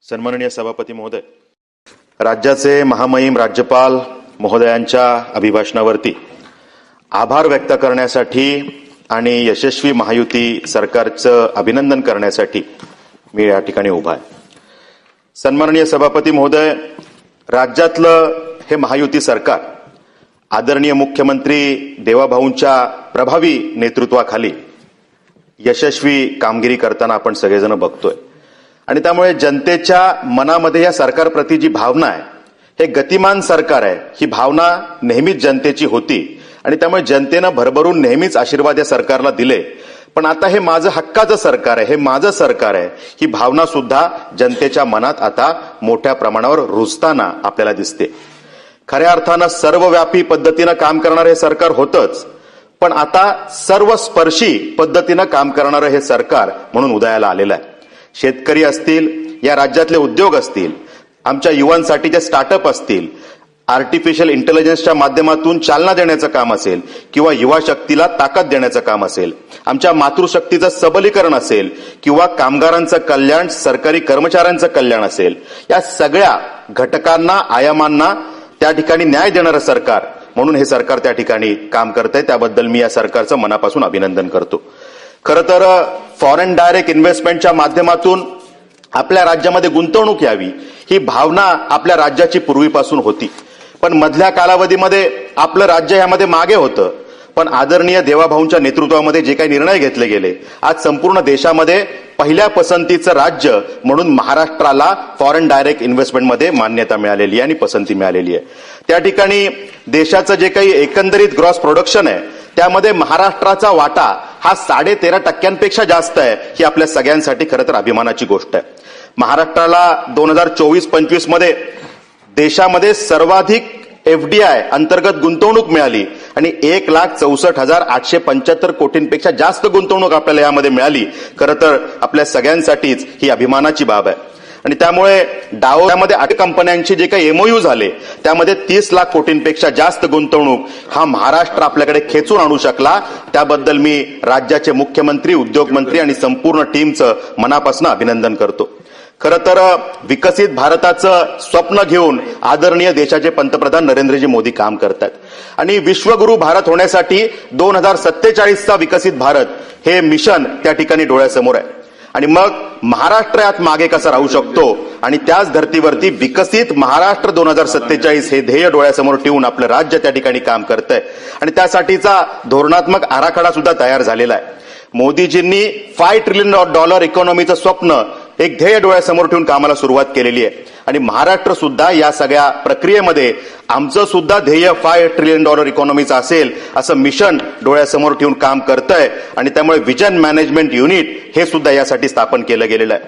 सन्माननीय सभापती महोदय, राज्याचे महामहिम राज्यपाल महोदयांच्या अभिभाषणावरती आभार व्यक्त करण्यासाठी आणि यशस्वी महायुती सरकारचं अभिनंदन करण्यासाठी मी या ठिकाणी उभा आहे. सन्माननीय सभापती महोदय, राज्यातलं हे महायुती सरकार आदरणीय मुख्यमंत्री देवाभाऊंच्या प्रभावी नेतृत्वाखाली यशस्वी कामगिरी करताना आपण सगळेजण बघतोय आणि त्यामुळे जनतेच्या मनामध्ये या सरकारप्रती जी भावना आहे, हे गतिमान सरकार आहे, ही भावना नेहमीच जनतेची होती आणि त्यामुळे जनतेनं भरभरून नेहमीच आशीर्वाद या सरकारला दिले. पण आता हे माझं हक्काचं सरकार आहे, हे माझं सरकार आहे, ही भावना सुद्धा जनतेच्या मनात आता मोठ्या प्रमाणावर रुजताना आपल्याला दिसते. खऱ्या अर्थानं सर्वव्यापी पद्धतीनं काम करणारं हे सरकार होतंच, पण आता सर्वस्पर्शी पद्धतीनं काम करणारं हे सरकार म्हणून उदयाला आलेलं आहे. शेतकरी असतील, या राज्यातले उद्योग असतील, आमच्या युवांसाठीचे स्टार्टअप असतील, आर्टिफिशियल इंटेलिजन्सच्या माध्यमातून चालना देण्याचं काम असेल किंवा युवा शक्तीला ताकद देण्याचं काम असेल, आमच्या मातृशक्तीचं सबलीकरण असेल किंवा कामगारांचं कल्याण, सरकारी कर्मचाऱ्यांचं कल्याण असेल, या सगळ्या घटकांना, आयामांना त्या ठिकाणी न्याय देणारं सरकार म्हणून हे सरकार त्या ठिकाणी काम करतंय. त्याबद्दल मी या सरकारचं मनापासून अभिनंदन करतो. खरं तर फॉरेन डायरेक्ट इन्व्हेस्टमेंटच्या माध्यमातून आपल्या राज्यामध्ये गुंतवणूक यावी, ही भावना आपल्या राज्याची पूर्वीपासून होती. पण मधल्या कालावधीमध्ये आपलं राज्य यामध्ये मागे होतं. पण आदरणीय देवाभाऊंच्या नेतृत्वामध्ये जे काही निर्णय घेतले गेले, आज संपूर्ण देशामध्ये पहिल्या पसंतीचं राज्य म्हणून महाराष्ट्राला फॉरेन डायरेक्ट इन्व्हेस्टमेंटमध्ये मान्यता मिळालेली आहे आणि पसंती मिळालेली आहे. त्या ठिकाणी देशाचं जे काही एकंदरीत ग्रॉस प्रोडक्शन आहे, त्यामध्ये महाराष्ट्राचा वाटा हा 13.5% जास्त आहे. ही आपल्या सगळ्यांसाठी खरं तर अभिमानाची गोष्ट आहे. महाराष्ट्राला 2024-25 मध्ये देशामध्ये सर्वाधिक FDI अंतर्गत गुंतवणूक मिळाली आणि 1,64,875 कोटींपेक्षा जास्त गुंतवणूक आपल्याला यामध्ये मिळाली. खरं तर आपल्या सगळ्यांसाठीच ही अभिमानाची बाब आहे. आणि त्यामुळे डावोमध्ये 8 कंपन्यांचे जे काही MOU झाले, त्यामध्ये 30 लाख कोटींपेक्षा जास्त गुंतवणूक हा महाराष्ट्र आपल्याकडे खेचून आणू शकला. त्याबद्दल मी राज्याचे मुख्यमंत्री, उद्योगमंत्री आणि संपूर्ण टीमचं मनापासून अभिनंदन करतो. खरं तर विकसित भारताचं स्वप्न घेऊन आदरणीय देशाचे पंतप्रधान नरेंद्रजी मोदी काम करतात आणि विश्वगुरू भारत होण्यासाठी 2047चा विकसित भारत हे मिशन त्या ठिकाणी डोळ्यासमोर आहे. आणि मग महाराष्ट्र यात मागे कसा राहू शकतो आणि त्याच धर्तीवरती विकसित महाराष्ट्र 2047 हे ध्येय डोळ्यासमोर ठेवून आपलं राज्य त्या ठिकाणी काम करतंय आणि त्यासाठीचा धोरणात्मक आराखडा सुद्धा तयार झालेला आहे. मोदीजींनी $5 ट्रिलियन इकॉनॉमीचं स्वप्न एक ध्येय डोळ्यासमोर ठेवून कामाला सुरुवात केलेली आहे आणि महाराष्ट्र सुद्धा या सगळ्या प्रक्रियेमध्ये आमचं सुद्धा ध्येय $5 ट्रिलियन इकॉनॉमीचं असेल असं मिशन डोळ्यासमोर ठेवून काम करतंय आणि त्यामुळे विजन मॅनेजमेंट युनिट हे सुद्धा यासाठी स्थापन केलं गेलेलं आहे.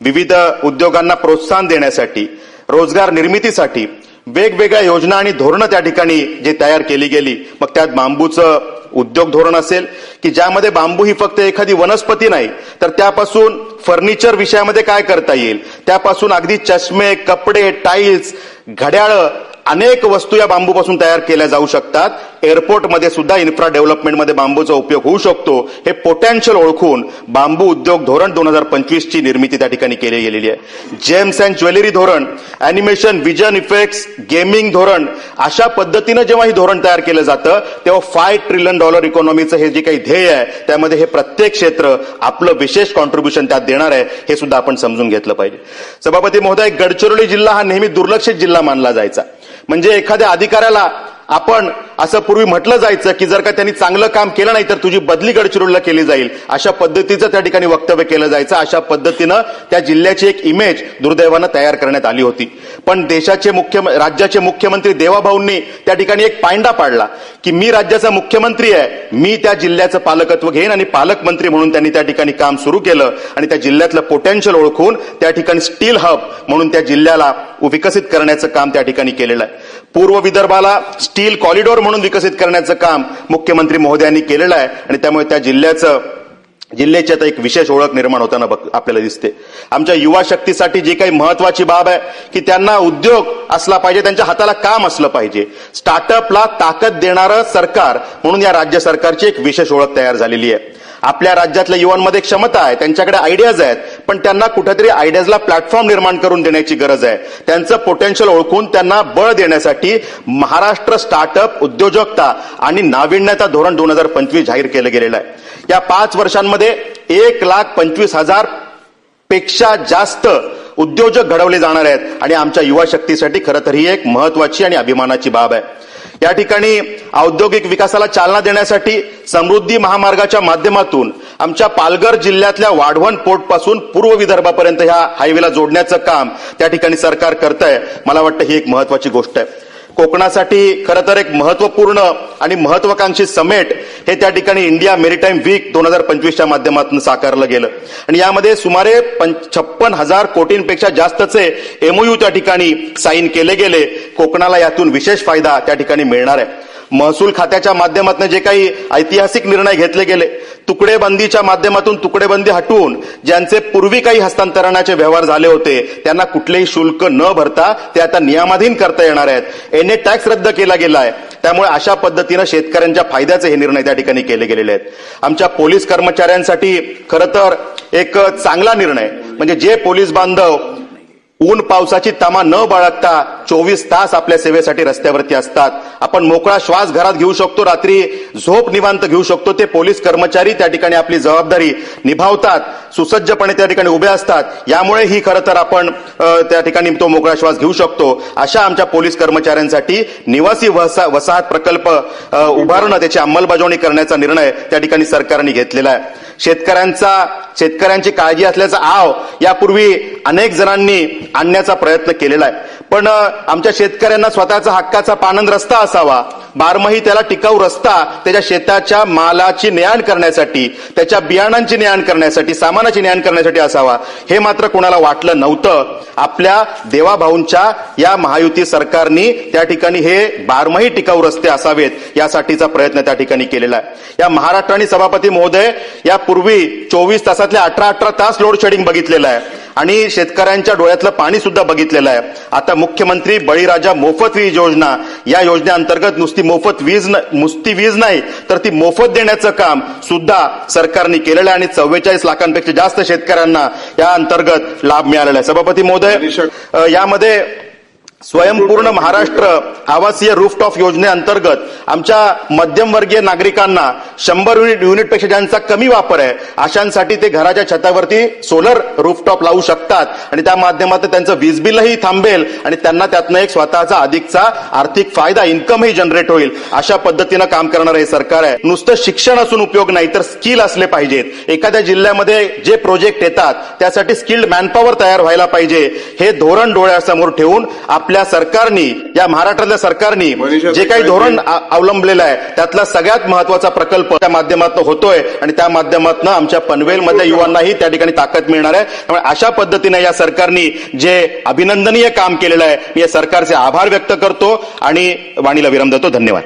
विविध उद्योगांना प्रोत्साहन देण्यासाठी, रोजगार निर्मितीसाठी वेगवेगळ्या योजना आणि धोरणं त्या ठिकाणी जे तयार केली गेली. मग त्यात बांबूचं उद्योग धोरण असेल की ज्यामध्ये बांबू ही फक्त एखादी वनस्पती नाही, तर त्यापासून फर्निचर विषयामध्ये काय करता येईल, त्यापासून अगदी चष्मे, कपडे, टाईल्स, घड्याळं, अनेक वस्तू या बांबूपासून तयार केल्या जाऊ शकतात. एअरपोर्टमध्ये सुद्धा इन्फ्रा डेव्हलपमेंटमध्ये बांबूचा उपयोग होऊ शकतो. हे पोटेन्शियल ओळखून बांबू उद्योग धोरण 2025ची निर्मिती त्या ठिकाणी केली गेलेली आहे. जेम्स अँड ज्वेलरी धोरण, अॅनिमेशन, विजन इफेक्ट्स, गेमिंग धोरण, अशा पद्धतीनं जेव्हा हे धोरण तयार केलं जातं तेव्हा $5 ट्रिलियन इकॉनॉमीचं हे जे काही ध्येय आहे, त्यामध्ये हे प्रत्येक क्षेत्र आपलं विशेष कॉन्ट्रीब्युशन त्यात देणार आहे, हे सुद्धा आपण समजून घेतलं पाहिजे. सभापती महोदय, गडचिरोली जिल्हा हा नेहमी दुर्लक्षित जिल्हा मानला जायचा. म्हणजे एखाद्या अधिकाऱ्याला आपण असं पूर्वी म्हटलं जायचं की जर का त्यांनी चांगलं काम केलं नाही तर तुझी बदली गडचिरोलीला केली जाईल, अशा पद्धतीचं त्या ठिकाणी वक्तव्य केलं जायचं. अशा पद्धतीनं त्या जिल्ह्याची एक इमेज दुर्दैवानं तयार करण्यात आली होती. पण राज्याचे मुख्यमंत्री देवाभाऊंनी त्या ठिकाणी एक पायंडा पाडला की मी राज्याचा मुख्यमंत्री आहे, मी त्या जिल्ह्याचं पालकत्व घेईन आणि पालकमंत्री म्हणून त्यांनी त्या ठिकाणी काम सुरू केलं आणि त्या जिल्ह्यातलं पोटेन्शियल ओळखून त्या ठिकाणी स्टील हब म्हणून त्या जिल्ह्याला विकसित करण्याचं काम त्या ठिकाणी केलेलं आहे. पूर्व विदर्भाला स्टील कॉरिडॉर म्हणून विकसित करण्याचं काम मुख्यमंत्री महोदयांनी केलेलं आहे आणि त्यामुळे त्या जिल्ह्याची आता एक विशेष ओळख निर्माण होताना आपल्याला दिसते. आमच्या युवा शक्तीसाठी जी काही महत्वाची बाब आहे की त्यांना उद्योग असला पाहिजे, त्यांच्या हाताला काम असलं पाहिजे. स्टार्टअपला ताकद देणारं सरकार म्हणून या राज्य सरकारची एक विशेष ओळख तयार झालेली आहे. आपल्या राज्यातल्या युवांमध्ये क्षमता आहे, त्यांच्याकडे आयडियाज आहेत, पण त्यांना कुठेतरी आयडियाजला प्लॅटफॉर्म निर्माण करून देण्याची गरज आहे. त्यांचं पोटेन्शियल ओळखून त्यांना बळ देण्यासाठी महाराष्ट्र स्टार्टअप उद्योजकता आणि नाविन्यता धोरण 2025 जाहीर केलं गेलेलं आहे. या 5 वर्षांमध्ये 1,25,000 पेक्षा जास्त उद्योजक घडवले जाणार आहेत आणि आमच्या युवा शक्तीसाठी खरं तर ही एक महत्वाची आणि अभिमानाची बाब आहे. या ठिकाणी औद्योगिक विकासाला चालना देण्यासाठी समृद्धी महामार्गाच्या माध्यमातून आमच्या पालघर जिल्ह्यातल्या वाढवण पोर्ट पासून पूर्व विदर्भापर्यंत ह्या हायवेला जोडण्याचं काम त्या ठिकाणी सरकार करतंय. मला वाटतं ही एक महत्वाची गोष्ट आहे. कोकणासाठी खरं तर एक महत्वपूर्ण आणि महत्वाकांक्षी समेट हे त्या ठिकाणी इंडिया मेरीटाईम वीक 2025च्या माध्यमातून साकारलं गेलं आणि यामध्ये सुमारे 56,000 कोटींपेक्षा जास्तचे एमओयू त्या ठिकाणी साईन केले गेले. कोकणाला यातून विशेष फायदा त्या ठिकाणी मिळणार आहे. महसूल खात्याच्या माध्यमातून जे काही ऐतिहासिक निर्णय घेतले गेले, तुकडेबंदीच्या माध्यमातून तुकडेबंदी हटवून ज्यांचे पूर्वी काही हस्तांतरणाचे व्यवहार झाले होते त्यांना कुठलेही शुल्क न भरता ते आता नियमाधीन करता येणार आहेत. एनए टॅक्स रद्द केला गेला आहे. त्यामुळे अशा पद्धतीनं शेतकऱ्यांच्या फायद्याचे हे निर्णय त्या ठिकाणी केले गेलेले आहेत. आमच्या पोलीस कर्मचाऱ्यांसाठी खरं तर एक चांगला निर्णय म्हणजे जे पोलीस बांधव ऊन पावसाची तमा न बाळगता 24 तास आपल्या सेवेसाठी रस्त्यावरती असतात, आपण मोकळा श्वास घरात घेऊ शकतो, रात्री झोप निवांत घेऊ शकतो, ते पोलीस कर्मचारी त्या ठिकाणी आपली जबाबदारी निभावतात, सुसज्जपणे त्या ठिकाणी उभे असतात. यामुळे ही खरं तर आपण त्या ठिकाणी तो मोकळा श्वास घेऊ शकतो. अशा आमच्या पोलीस कर्मचाऱ्यांसाठी निवासी वसाहत प्रकल्प उभारणं, त्याची अंमलबजावणी करण्याचा निर्णय त्या ठिकाणी सरकारने घेतलेला आहे. शेतकऱ्यांची काळजी असल्याचा आव यापूर्वी अनेक जणांनी आणण्याचा प्रयत्न केलेला आहे, पण आमच्या शेतकऱ्यांना स्वतःचा हक्काचा पानंद रस्ता असावा, बारमाही त्याला टिकाऊ रस्ता त्याच्या शेताच्या मालाची ने-आण करण्यासाठी, त्याच्या बियाणांची ने-आण करण्यासाठी, सामानाची ने-आण करण्यासाठी असावा, हे मात्र कोणाला वाटलं नव्हतं. आपल्या देवाभाऊंच्या या महायुती सरकारने त्या ठिकाणी हे बारमाही टिकाऊ रस्ते असावेत यासाठीचा प्रयत्न त्या ठिकाणी केलेला आहे. या महाराष्ट्र आणि सभापती महोदय यापूर्वी 24 तासातले 18 तास लोड शेडिंग बघितलेलं आहे आणि शेतकऱ्यांच्या डोळ्यातलं पाणी सुद्धा बघितलेलं आहे. आता मुख्यमंत्री बळीराजा मोफत वीज योजना, या योजनेअंतर्गत नुसती वीज नाही तर ती मोफत देण्याचं काम सुद्धा सरकारने केलेलं आहे आणि 44 लाखांपेक्षा जास्त शेतकऱ्यांना या अंतर्गत लाभ मिळालेला आहे. सभापती महोदय, यामध्ये स्वयंपूर्ण महाराष्ट्र आवासीय रूफटॉप योजनेअंतर्गत आमच्या मध्यमवर्गीय नागरिकांना 100 युनिटपेक्षा ज्यांचा कमी वापर आहे अशांसाठी ते घराच्या छतावरती सोलर रूफटॉप लावू शकतात आणि त्या माध्यमातून त्यांचं वीज बिलही थांबेल आणि त्यांना त्यातनं एक स्वतःचा अधिकचा आर्थिक फायदा, इन्कमही जनरेट होईल. अशा पद्धतीनं काम करणारं हे सरकार आहे. नुसतं शिक्षण असून उपयोग नाही तर स्किल असले पाहिजेत. एखाद्या जिल्ह्यामध्ये जे प्रोजेक्ट येतात त्यासाठी स्किल्ड मॅनपॉवर तयार व्हायला पाहिजे. हे धोरण डोळ्यासमोर ठेवून आपल्या सरकारने, या महाराष्ट्रातल्या सरकारने जे काही धोरण अवलंबलेलं आहे त्यातला सगळ्यात महत्वाचा प्रकल्प त्या माध्यमातून होतोय आणि त्या माध्यमातून आमच्या पनवेलमधल्या युवांनाही त्या ठिकाणी ताकद मिळणार आहे. त्यामुळे अशा पद्धतीने या सरकारने जे अभिनंदनीय काम केलेलं आहे, मी या सरकारचे आभार व्यक्त करतो आणि वाणीला विराम देतो. धन्यवाद.